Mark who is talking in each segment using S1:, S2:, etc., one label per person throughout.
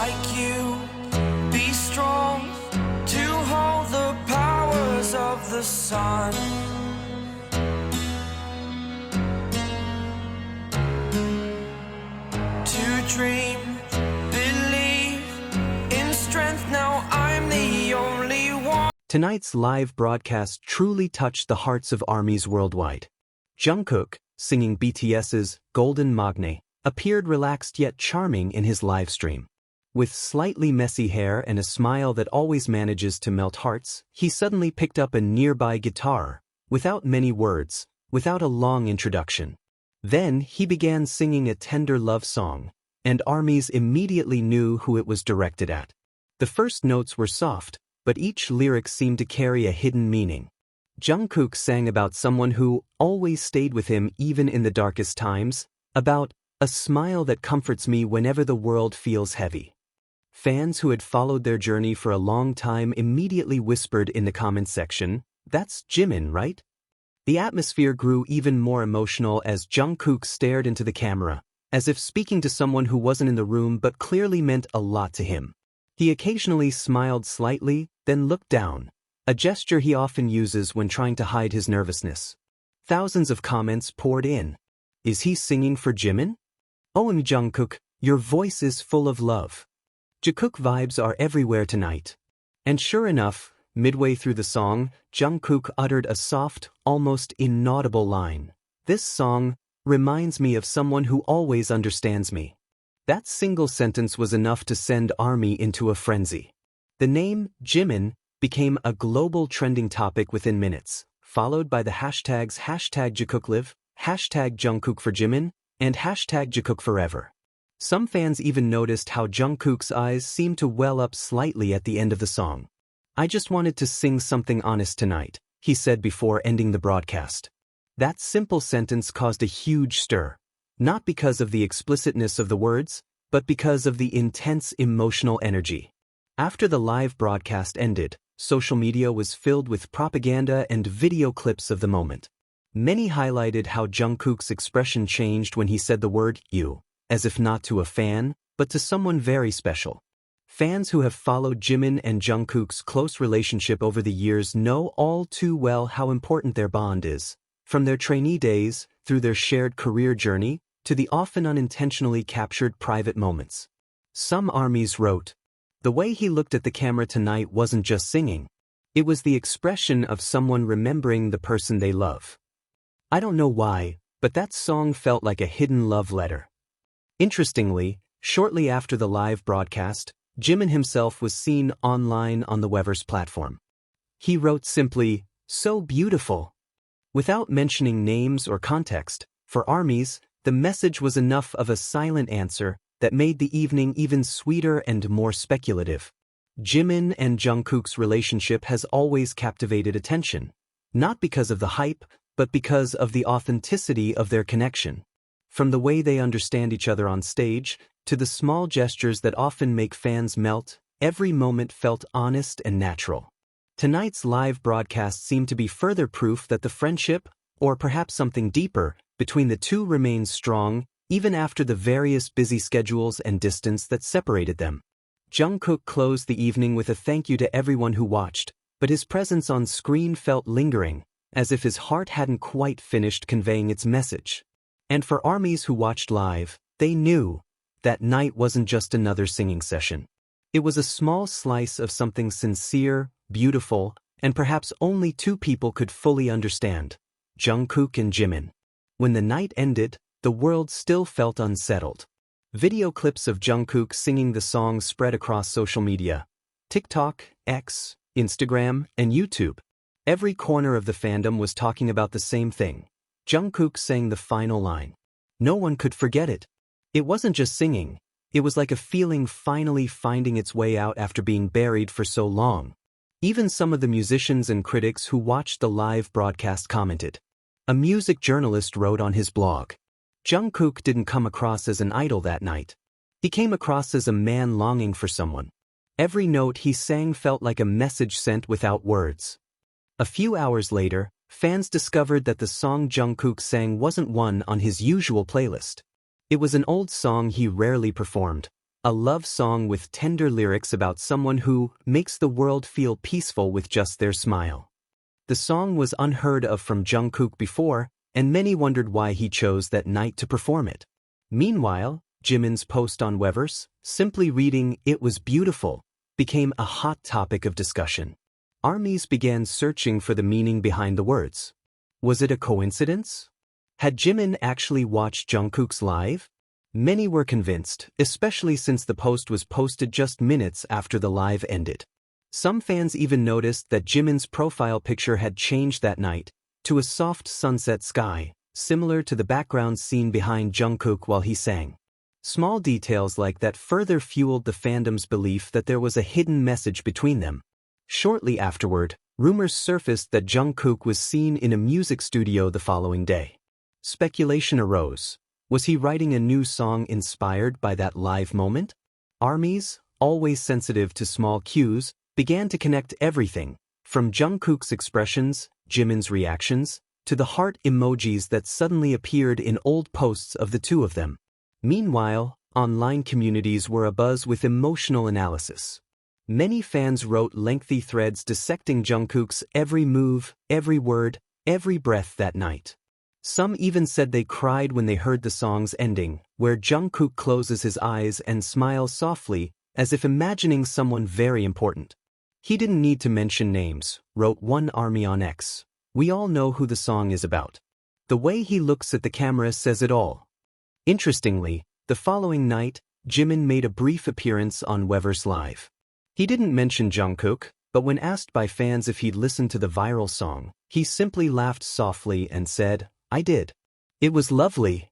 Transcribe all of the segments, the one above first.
S1: like you. Be strong to hold the powers of the sun. To dream, believe in strength. Now I'm the only one.
S2: Tonight's live broadcast truly touched the hearts of ARMYs worldwide. Jungkook, singing BTS's Golden Magne, appeared relaxed yet charming in his live stream. With slightly messy hair and a smile that always manages to melt hearts, he suddenly picked up a nearby guitar, without many words, without a long introduction. Then he began singing a tender love song, and ARMYs immediately knew who it was directed at. The first notes were soft, but each lyric seemed to carry a hidden meaning. Jungkook sang about someone who always stayed with him even in the darkest times, about a smile that comforts me whenever the world feels heavy. Fans who had followed their journey for a long time immediately whispered in the comments section, "That's Jimin, right?" The atmosphere grew even more emotional as Jungkook stared into the camera, as if speaking to someone who wasn't in the room but clearly meant a lot to him. He occasionally smiled slightly, then looked down, a gesture he often uses when trying to hide his nervousness. Thousands of comments poured in. Is he singing for Jimin? Oh, and Jungkook, your voice is full of love. Jungkook vibes are everywhere tonight. And sure enough, midway through the song, Jungkook uttered a soft, almost inaudible line. This song reminds me of someone who always understands me. That single sentence was enough to send ARMY into a frenzy. The name, Jimin, became a global trending topic within minutes, followed by the hashtags #JungkookLive, #Jungkook for Jimin, and #Jungkook Forever. Some fans even noticed how Jungkook's eyes seemed to well up slightly at the end of the song. I just wanted to sing something honest tonight, he said before ending the broadcast. That simple sentence caused a huge stir, not because of the explicitness of the words, but because of the intense emotional energy. After the live broadcast ended, social media was filled with propaganda and video clips of the moment. Many highlighted how Jungkook's expression changed when he said the word "you," as if not to a fan, but to someone very special. Fans who have followed Jimin and Jungkook's close relationship over the years know all too well how important their bond is, from their trainee days, through their shared career journey, to the often unintentionally captured private moments. Some ARMYs wrote, "The way he looked at the camera tonight wasn't just singing. It was the expression of someone remembering the person they love. I don't know why, but that song felt like a hidden love letter." Interestingly, shortly after the live broadcast, Jimin himself was seen online on the Weverse platform. He wrote simply, "So beautiful." Without mentioning names or context, for ARMYs, the message was enough of a silent answer that made the evening even sweeter and more speculative. Jimin and Jungkook's relationship has always captivated attention, not because of the hype, but because of the authenticity of their connection. From the way they understand each other on stage, to the small gestures that often make fans melt, every moment felt honest and natural. Tonight's live broadcast seemed to be further proof that the friendship, or perhaps something deeper, between the two remains strong, even after the various busy schedules and distance that separated them. Jungkook closed the evening with a thank you to everyone who watched, but his presence on screen felt lingering, as if his heart hadn't quite finished conveying its message. And for ARMYs who watched live, they knew that night wasn't just another singing session. It was a small slice of something sincere, beautiful, and perhaps only two people could fully understand: Jungkook and Jimin. When the night ended, the world still felt unsettled. Video clips of Jungkook singing the song spread across social media: TikTok, X, Instagram, and YouTube. Every corner of the fandom was talking about the same thing. Jungkook sang the final line. No one could forget it. It wasn't just singing. It was like a feeling finally finding its way out after being buried for so long. Even some of the musicians and critics who watched the live broadcast commented. A music journalist wrote on his blog, "Jungkook didn't come across as an idol that night. He came across as a man longing for someone. Every note he sang felt like a message sent without words." A few hours later, fans discovered that the song Jungkook sang wasn't one on his usual playlist. It was an old song he rarely performed, a love song with tender lyrics about someone who makes the world feel peaceful with just their smile. The song was unheard of from Jungkook before, and many wondered why he chose that night to perform it. Meanwhile, Jimin's post on Weverse, simply reading "It was beautiful," became a hot topic of discussion. Armies began searching for the meaning behind the words. Was it a coincidence? Had Jimin actually watched Jungkook's live? Many were convinced, especially since the post was posted just minutes after the live ended. Some fans even noticed that Jimin's profile picture had changed that night to a soft sunset sky, similar to the background scene behind Jungkook while he sang. Small details like that further fueled the fandom's belief that there was a hidden message between them. Shortly afterward, rumors surfaced that Jungkook was seen in a music studio the following day. Speculation arose. Was he writing a new song inspired by that live moment? Armies, always sensitive to small cues, began to connect everything, from Jungkook's expressions, Jimin's reactions, to the heart emojis that suddenly appeared in old posts of the two of them. Meanwhile, online communities were abuzz with emotional analysis. Many fans wrote lengthy threads dissecting Jungkook's every move, every word, every breath that night. Some even said they cried when they heard the song's ending, where Jungkook closes his eyes and smiles softly, as if imagining someone very important. "He didn't need to mention names," wrote one army on X. "We all know who the song is about. The way he looks at the camera says it all." Interestingly, the following night, Jimin made a brief appearance on Weverse Live. He didn't mention Jungkook, but when asked by fans if he'd listened to the viral song, he simply laughed softly and said, "I did. It was lovely."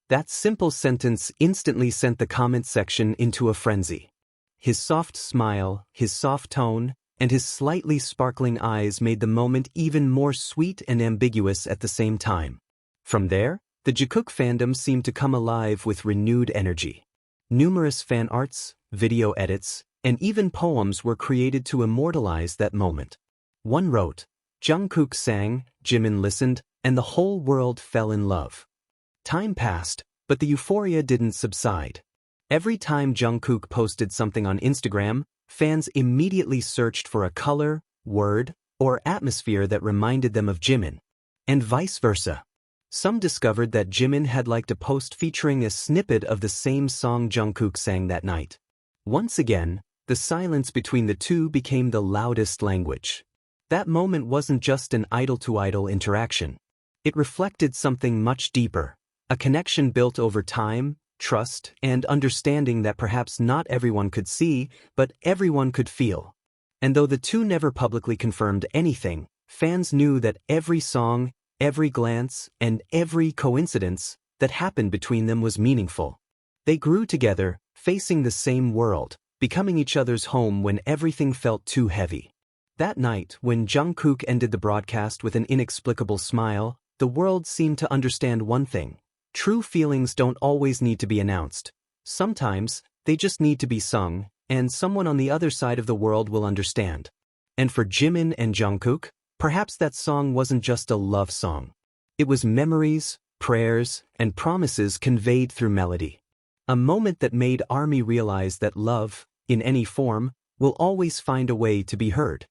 S2: That simple sentence instantly sent the comment section into a frenzy. His soft smile, his soft tone, and his slightly sparkling eyes made the moment even more sweet and ambiguous at the same time. From there, the Jungkook fandom seemed to come alive with renewed energy. Numerous fan arts, video edits, and even poems were created to immortalize that moment. One wrote, "Jungkook sang, Jimin listened, and the whole world fell in love." Time passed, but the euphoria didn't subside. Every time Jungkook posted something on Instagram, fans immediately searched for a color, word, or atmosphere that reminded them of Jimin. And vice versa. Some discovered that Jimin had liked a post featuring a snippet of the same song Jungkook sang that night. Once again, the silence between the two became the loudest language. That moment wasn't just an idol-to-idol interaction. It reflected something much deeper, a connection built over time, trust, and understanding that perhaps not everyone could see, but everyone could feel. And though the two never publicly confirmed anything, fans knew that every song, every glance, and every coincidence that happened between them was meaningful. They grew together, facing the same world, becoming each other's home when everything felt too heavy. That night, when Jungkook ended the broadcast with an inexplicable smile, the world seemed to understand one thing. True feelings don't always need to be announced. Sometimes, they just need to be sung, and someone on the other side of the world will understand. And for Jimin and Jungkook, perhaps that song wasn't just a love song. It was memories, prayers, and promises conveyed through melody. A moment that made ARMY realize that love, in any form, will always find a way to be heard.